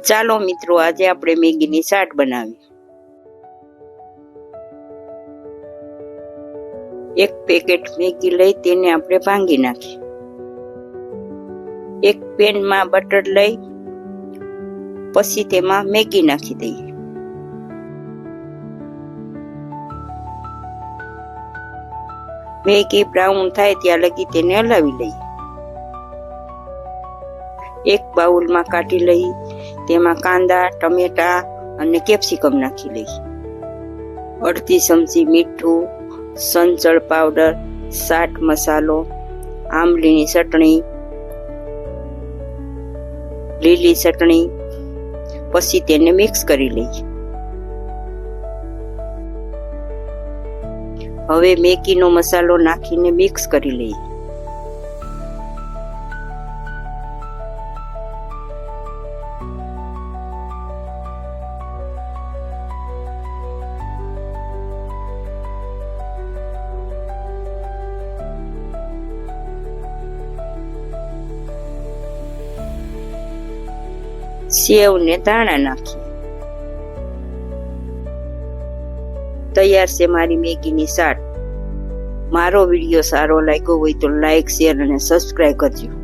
ચાલો મિત્રો, આજે આપણે મેગીની ચાટ બનાવી. એક પેકેટ મેગી લઈ તેને આપણે ભાંગી નાખી. એક પેનમાં બટર લઈ પછી તેમાં મેગી નાખી દઈએ. મેગી બ્રાઉન થાય ત્યાં લગી તેને હલાવી લઈએ. એક બાઉલમાં કાઢી લઈ તેમાં કાંદા, ટમેટા અને કેપ્સિકમ નાખી લઈ. અડધી ચમચી મીઠું, સંચળ પાવડર, ચાટ મસાલો, આંબલીની ચટણી, લીલી ચટણી, પછી તેને મિક્સ કરી લઈએ. હવે મેગીનો મસાલો નાખીને મિક્સ કરી લઈએ. સેવ ને ધાણા નાખીએ. તૈયાર છે મારી મેગીની ચાટ. મારો વિડીયો સારો લાગ્યો હોય તો લાઈક, શેર અને સબસ્ક્રાઈબ કરજો.